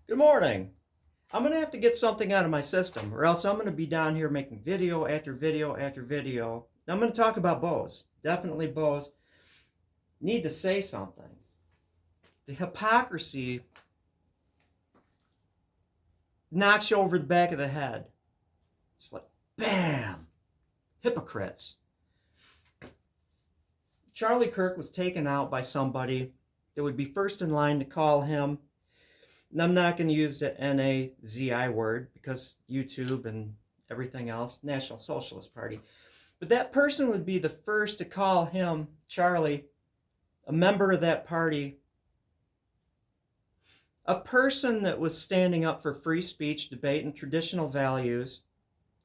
Good morning. I'm going to have to get something out of my system, or else I'm going to be down here making video after video after video. I'm going to talk about bows. Definitely bows. Need to say something. The hypocrisy knocks you over the back of the head. It's like, bam! Hypocrites. Charlie Kirk was taken out by somebody that would be first in line to call him. And I'm not going to use the Nazi word because YouTube and everything else, National Socialist Party. But that person would be the first to call him, Charlie, a member of that party, a person that was standing up for free speech, debate, and traditional values.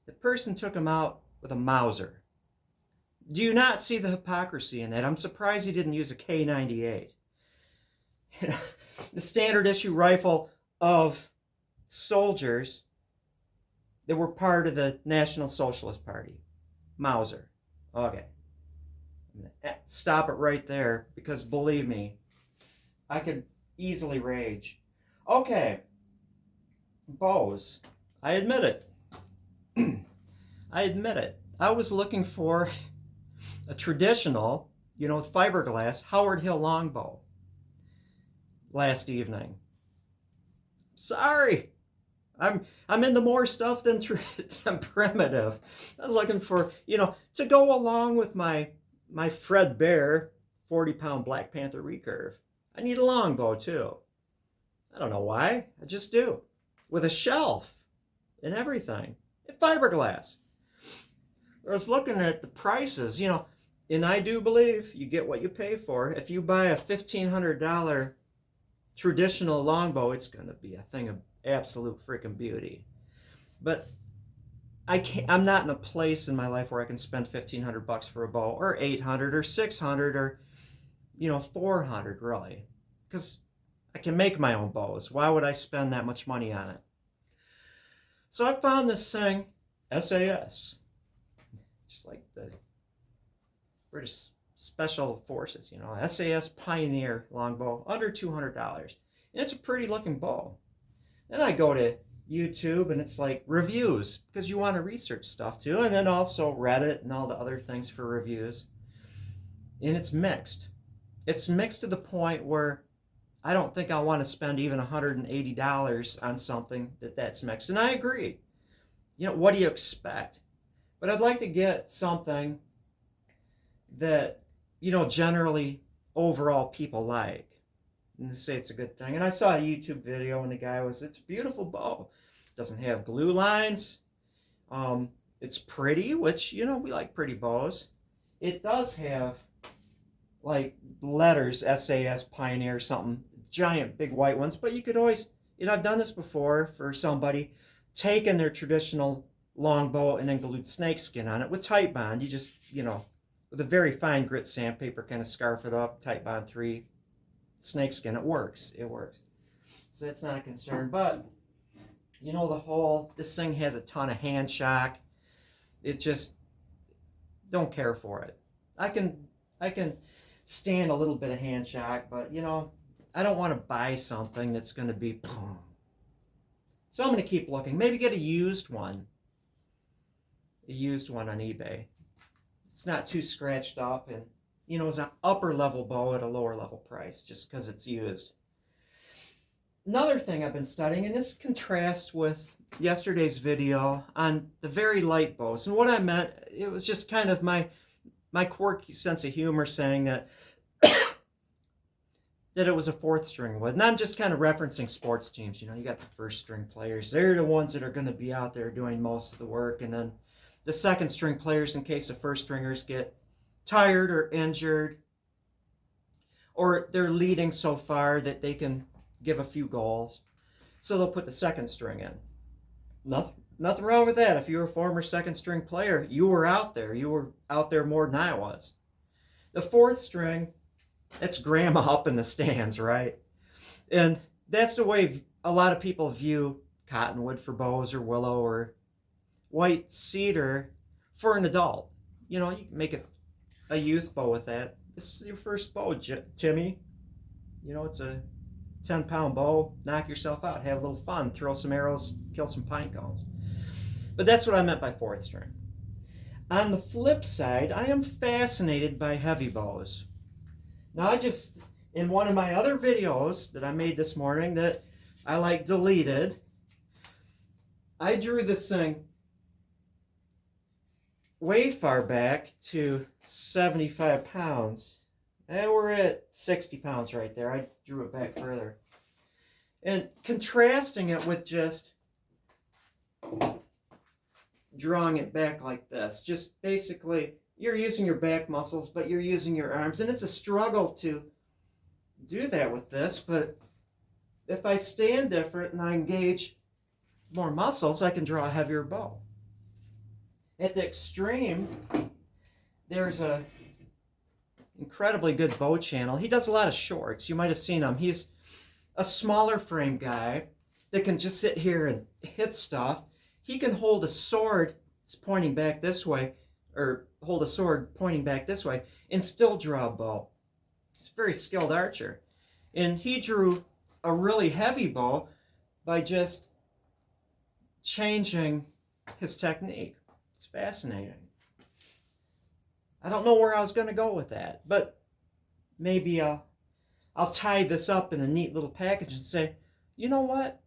The person took him out with a Mauser. Do you not see the hypocrisy in that? I'm surprised he didn't use a K98. The standard issue rifle of soldiers that were part of the National Socialist Party. Mauser. Okay. I'm gonna stop it right there because believe me, I could easily rage. Okay. Bows. I admit it. I admit it. I was looking for a traditional, fiberglass Howard Hill longbow last evening. Sorry, I'm into more stuff than primitive. I was looking for, to go along with my Fred Bear 40-pound Black Panther recurve. I need a longbow too. I don't know why. I just do. With a shelf and everything. And fiberglass. I was looking at the prices, and I do believe you get what you pay for. If you buy a $1,500 traditional longbow, it's going to be a thing of absolute freaking beauty. But I'm not in a place in my life where I can spend $1,500 for a bow, or $800 or $600 or $400 really, because I can make my own bows. Why would I spend that much money on it? So I found this thing, SAS, just like the British Special Forces, SAS Pioneer longbow, under $200. And it's a pretty looking bow. Then I go to YouTube and it's like reviews, because you want to research stuff too, and then also Reddit and all the other things for reviews. And it's mixed. It's mixed to the point where I don't think I want to spend even $180 on something that's mixed. And I agree. What do you expect? But I'd like to get something that generally overall people like, and they say it's a good thing. And I saw a YouTube video and the guy it's a beautiful bow. It doesn't have glue lines. It's pretty, which, we like pretty bows. It does have like letters, SAS Pioneer something, giant big white ones, but you could always, I've done this before for somebody, taking their traditional longbow and then glued snakeskin on it with Titebond. You just, with a very fine grit sandpaper, kind of scarf it up, Titebond 3, snakeskin. It works. So that's not a concern. But, this thing has a ton of hand shock. It just, don't care for it. I can stand a little bit of hand shock, but, I don't want to buy something that's going to be boom. So I'm going to keep looking. Maybe get a used one. A used one on eBay. It's not too scratched up, and it's an upper level bow at a lower level price just because it's used. Another thing I've been studying, and this contrasts with yesterday's video on the very light bows. And what I meant, it was just kind of my quirky sense of humor saying that that it was a fourth string wood. And I'm just kind of referencing sports teams. You got the first string players. They're the ones that are going to be out there doing most of the work. And then the second string players, in case the first stringers get tired or injured, or they're leading so far that they can give a few goals. So they'll put the second string in. Nothing wrong with that. If you were a former second string player, you were out there. You were out there more than I was. The fourth string, it's grandma up in the stands, right? And that's the way a lot of people view cottonwood for bows, or willow, or white cedar for an adult. You can make a youth bow with that. This is your first bow, Timmy. It's a 10-pound bow, knock yourself out, have a little fun, throw some arrows, kill some pine cones. But that's what I meant by fourth string. On the flip side, I am fascinated by heavy bows. Now in one of my other videos that I made this morning that I deleted, I drew this thing way far back to 75 pounds. And we're at 60 pounds right there. I drew it back further. And contrasting it with just drawing it back like this. Just basically, you're using your back muscles, but you're using your arms. And it's a struggle to do that with this. But if I stand different and I engage more muscles, I can draw a heavier bow. At the extreme, there's a incredibly good bow channel. He does a lot of shorts. You might have seen him. He's a smaller frame guy that can just sit here and hit stuff. He can hold a sword pointing back this way, or hold a sword pointing back this way, and still draw a bow. He's a very skilled archer. And he drew a really heavy bow by just changing his technique. It's fascinating. I don't know where I was going to go with that, but maybe I'll tie this up in a neat little package and say, you know what?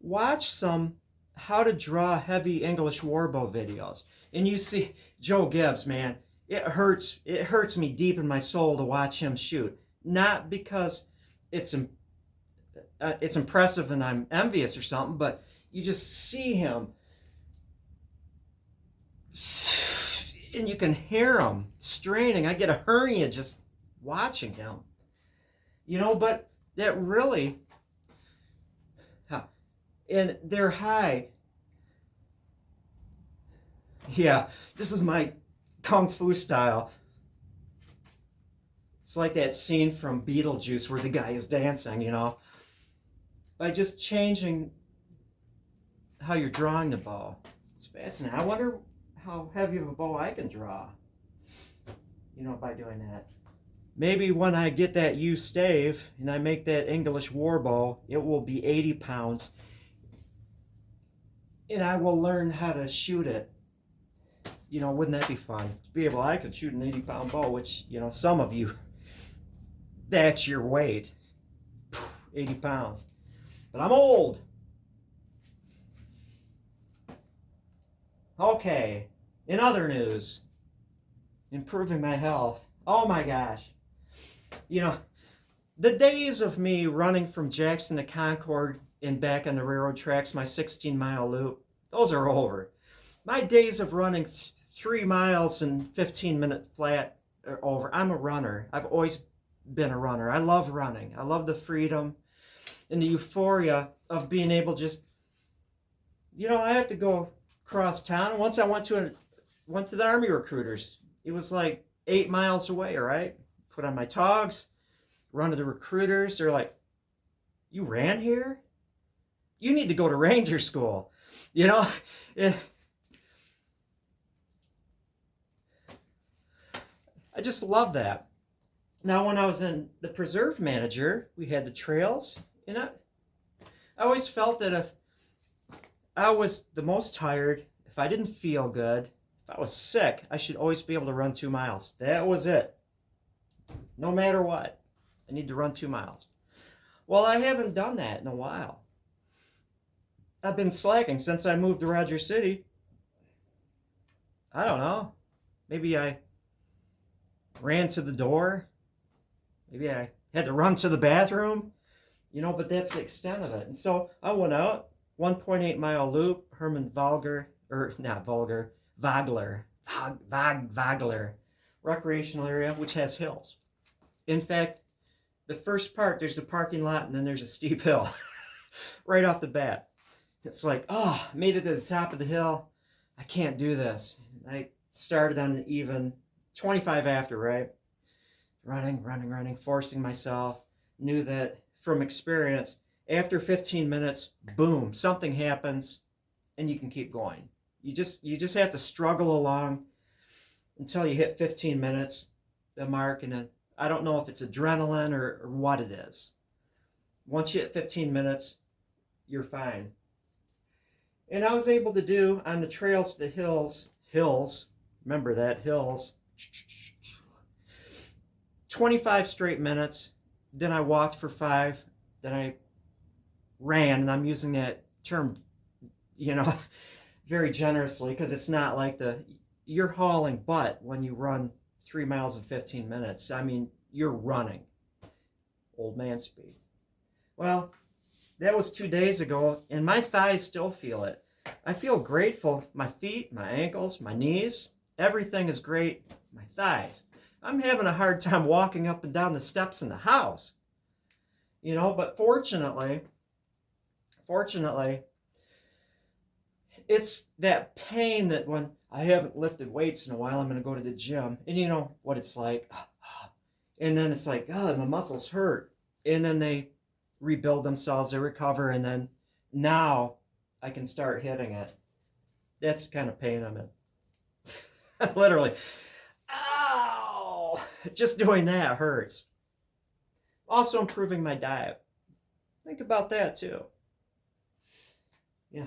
Watch some how to draw heavy English warbow videos. And you see Joe Gibbs, man, it hurts me deep in my soul to watch him shoot. Not because it's impressive and I'm envious or something, but you just see him and you can hear him straining. I get a hernia just watching him. You know, but that really, and they're high. Yeah, this is my Kung Fu style. It's like that scene from Beetlejuice where the guy is dancing, you know. By just changing how you're drawing the bow. It's fascinating. I wonder how heavy of a bow I can draw, you know, by doing that. Maybe when I get that U stave and I make that English warbow, it will be 80 pounds. And I will learn how to shoot it. You know, wouldn't that be fun? To I could shoot an 80-pound bow, which, you know, some of you, that's your weight. 80 pounds. But I'm old. Okay. In other news, improving my health. Oh my gosh. You know, the days of me running from Jackson to Concord and back on the railroad tracks, my 16-mile loop, those are over. My days of running 3 miles and 15-minute flat are over. I'm a runner. I've always been a runner. I love running. I love the freedom and the euphoria of being able just, you know, I have to go across town. Once I went to the Army recruiters. It was like 8 miles away, right? Put on my togs, run to the recruiters. They're like, you ran here? You need to go to Ranger School. You know? I just love that. Now, when I was in the preserve manager, we had the trails. And I always felt that if I was the most tired, if I didn't feel good, if I was sick, I should always be able to run 2 miles. That was it. No matter what, I need to run 2 miles. Well, I haven't done that in a while. I've been slacking since I moved to Rogers City. I don't know. Maybe I ran to the door. Maybe I had to run to the bathroom. You know, but that's the extent of it. And so I went out, 1.8 mile loop, Herman Wagler recreational area, which has hills. In fact, the first part, there's the parking lot, and then there's a steep hill right off the bat. It's like, oh, made it to the top of the hill. I can't do this. I started on an even 25 after, right? Running, forcing myself. Knew that from experience, after 15 minutes, boom, something happens, and you can keep going. You just have to struggle along until you hit 15 minutes, the mark, and then I don't know if it's adrenaline or what it is. Once you hit 15 minutes, you're fine. And I was able to do on the trails, the hills, remember that, hills, 25 straight minutes. Then I walked for 5. Then I ran, and I'm using that term, you know, very generously, because it's not like you're hauling butt when you run 3 miles in 15 minutes. I mean, you're running. Old man speed. Well, that was 2 days ago, and my thighs still feel it. I feel grateful. My feet, my ankles, my knees, everything is great. My thighs. I'm having a hard time walking up and down the steps in the house. You know, but fortunately, it's that pain that when I haven't lifted weights in a while, I'm going to go to the gym, and you know what it's like. And then it's like, oh, my muscles hurt. And then they rebuild themselves, they recover, and then now I can start hitting it. That's the kind of pain I'm in. Literally. Ow! Just doing that hurts. Also improving my diet. Think about that too. Yeah.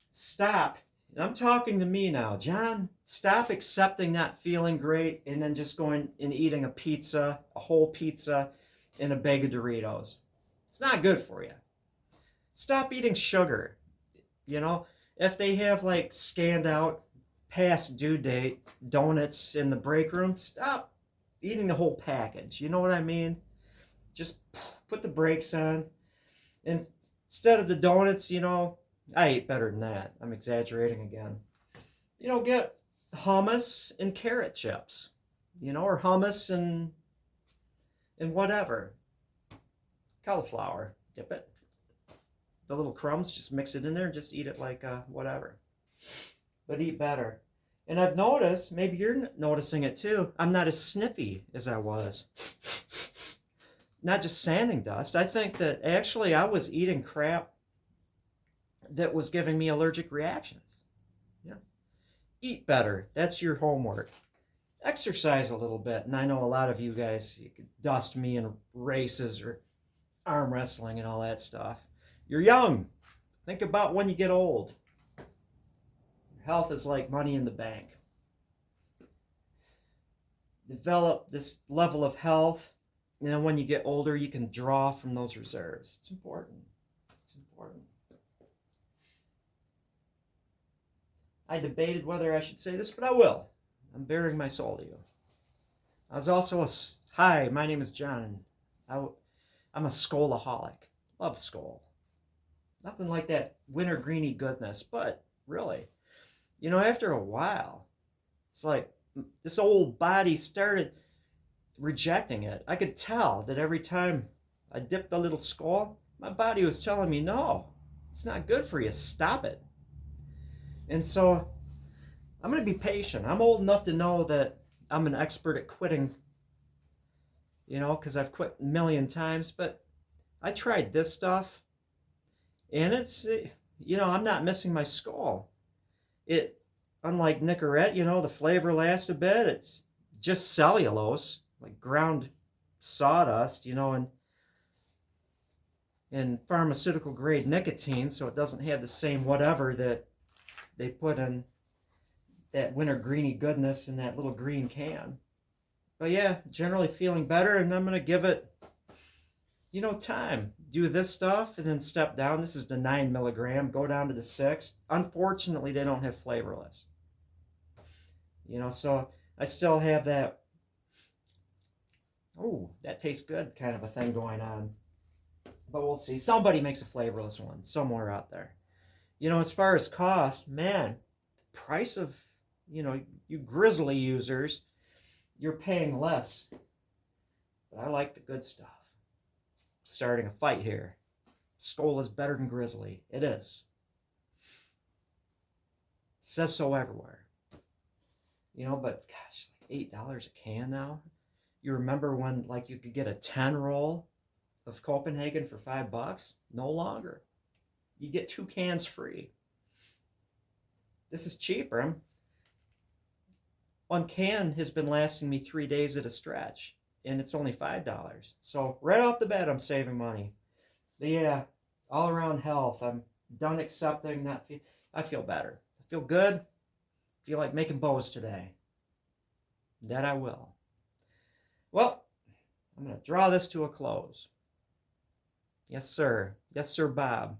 Stop. I'm talking to me now. John, stop accepting not feeling great and then just going and eating a pizza, a whole pizza, and a bag of Doritos. It's not good for you. Stop eating sugar. You know, if they have like scanned out past due date donuts in the break room, stop eating the whole package. You know what I mean? Just put the brakes on. And instead of the donuts, you know, I ate better than that. I'm exaggerating again. You know, get hummus and carrot chips. You know, or hummus and whatever. Cauliflower. Dip it. The little crumbs, just mix it in there and just eat it like whatever. But eat better. And I've noticed, maybe you're noticing it too, I'm not as sniffy as I was. Not just sanding dust. I think that actually I was eating crap that was giving me allergic reactions. Yeah. Eat better. That's your homework. Exercise a little bit. And I know a lot of you guys, you could dust me in races or arm wrestling and all that stuff. You're young. Think about when you get old. Health is like money in the bank. Develop this level of health, and then when you get older, you can draw from those reserves. It's important. It's important. I debated whether I should say this, but I will. I'm bearing my soul to you. I was also hi, my name is John. I'm a Skolaholic. Love Skol. Nothing like that wintergreeny goodness, but really, you know, after a while, it's like this old body started rejecting it. I could tell that every time I dipped a little Skol, my body was telling me, no, it's not good for you. Stop it. And so I'm going to be patient. I'm old enough to know that I'm an expert at quitting, you know, because I've quit a million times. But I tried this stuff, and it's, you know, I'm not missing my Skol. It, unlike Nicorette, you know, the flavor lasts a bit. It's just cellulose, like ground sawdust, you know, and pharmaceutical grade nicotine, so it doesn't have the same whatever that they put in that wintergreeny goodness in that little green can. But yeah, generally feeling better, and I'm going to give it, you know, time. Do this stuff and then step down. This is the 9 milligram. Go down to the 6. Unfortunately, they don't have flavorless. You know, so I still have that, oh, that tastes good kind of a thing going on. But we'll see. Somebody makes a flavorless one somewhere out there. You know, as far as cost, man, the price of, you know, you Grizzly users, you're paying less. But I like the good stuff. Starting a fight here. Skol is better than Grizzly. It is. It says so everywhere. You know, but gosh, like $8 a can now. You remember when like you could get a 10 roll of Copenhagen for $5? No longer. You get 2 cans free. This is cheaper. One can has been lasting me 3 days at a stretch. and it's only $5. So right off the bat, I'm saving money. But yeah, all around health. I'm done accepting that. I feel better. I feel good. I feel like making bows today. That I will. Well, I'm going to draw this to a close. Yes, sir. Yes, sir, Bob.